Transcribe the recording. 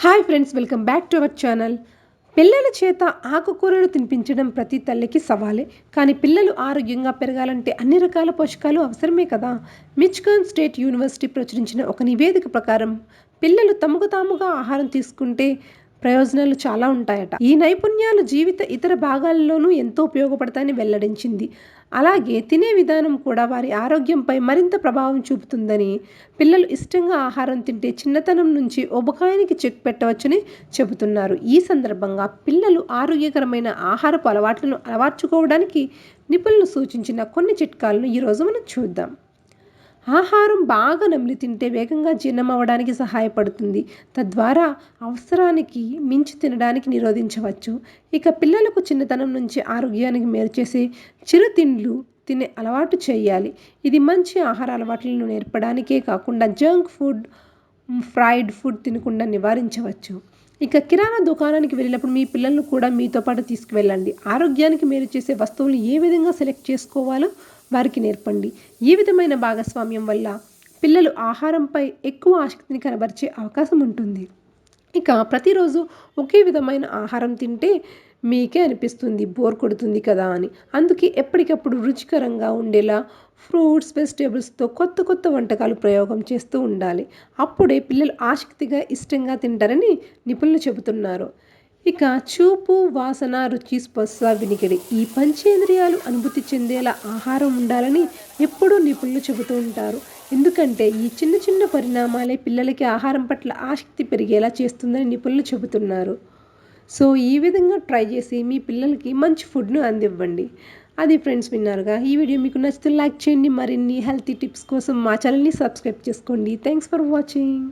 Hi friends, welcome back to our channel. పిల్లల చేత ఆకుకూరలు తినిపించడం ప్రతి తల్లికి సవాలే. కానీ పిల్లలు ఆరోగ్యంగా పెరగాలంటే అన్ని రకాల పోషకాలు అవసరమే కదా. మిచిగాన్ స్టేట్ యూనివర్సిటీ ప్రచురించిన ఒక నివేదిక ప్రకారం పిల్లలు తమకు తాముగా ఆహారం తీసుకుంటే ప్రయోజనాలు చాలా ఉంటాయట. ఈ నైపుణ్యాలు జీవిత ఇతర భాగాల్లోనూ ఎంతో ఉపయోగపడతాయని వెల్లడించింది. అలాగే తినే విధానం కూడా వారి ఆరోగ్యంపై మరింత ప్రభావం చూపుతుందని, పిల్లలు ఇష్టంగా ఆహారం తింటే చిన్నతనం నుంచి ఉబకాయానికి చెక్ పెట్టవచ్చని చెబుతున్నారు. ఈ సందర్భంగా పిల్లలు ఆరోగ్యకరమైన ఆహారపు అలవాట్లను అలవర్చుకోవడానికి నిపుణులు సూచించిన కొన్ని చిట్కాలను ఈరోజు మనం చూద్దాం. ఆహారం బాగా నమిలి తింటే వేగంగా జీర్ణం అవ్వడానికి సహాయపడుతుంది. తద్వారా అవసరానికి మించి తినడానికి నిరోధించవచ్చు. ఇక పిల్లలకు చిన్నతనం నుంచి ఆరోగ్యానికి మేలు చేసే చిరుతిండ్లు తినే అలవాటు చేయాలి. ఇది మంచి ఆహార అలవాట్లను నేర్పడానికే కాకుండా జంక్ ఫుడ్, ఫ్రైడ్ ఫుడ్ తినకుండా నివారించవచ్చు. ఇక కిరాణా దుకాణానికి వెళ్ళినప్పుడు మీ పిల్లలను కూడా మీతో పాటు తీసుకువెళ్ళండి. ఆరోగ్యానికి మేలు చేసే వస్తువులు ఏ విధంగా సెలెక్ట్ చేసుకోవాలో వారికి నేర్పండి. ఈ విధమైన భాగస్వామ్యం వల్ల పిల్లలు ఆహారంపై ఎక్కువ ఆసక్తిని కనబరిచే అవకాశం ఉంటుంది. ఇక ప్రతిరోజు ఒకే విధమైన ఆహారం తింటే మీకే అనిపిస్తుంది బోర్ కొడుతుంది కదా అని. అందుకే ఎప్పటికప్పుడు రుచికరంగా ఉండేలా ఫ్రూట్స్, వెజిటేబుల్స్తో కొత్త కొత్త వంటకాలు ప్రయోగం చేస్తూ ఉండాలి. అప్పుడే పిల్లలు ఆసక్తిగా, ఇష్టంగా తింటారని నిపుణులు చెబుతున్నారు. ఇక చూపు, వాసన, రుచి, స్పర్శ, వినికిడి ఈ పంచేంద్రియాలు అనుభూతి చెందేలా ఆహారం ఉండాలని ఎప్పుడూ నిపుణులు చెబుతూ ఉంటారు. ఎందుకంటే ఈ చిన్న చిన్న పరిణామాలే పిల్లలకి ఆహారం పట్ల ఆసక్తి పెరిగేలా చేస్తుందని నిపుణులు చెబుతున్నారు. సో ఈ విధంగా ట్రై చేసి మీ పిల్లలకి మంచి ఫుడ్ను అందివ్వండి. అది ఫ్రెండ్స్, విన్నారుగా. ఈ వీడియో మీకు నచ్చితే లైక్ చేయండి. మరిన్ని హెల్తీ టిప్స్ కోసం మా ఛానల్ని సబ్స్క్రైబ్ చేసుకోండి. Thanks for watching.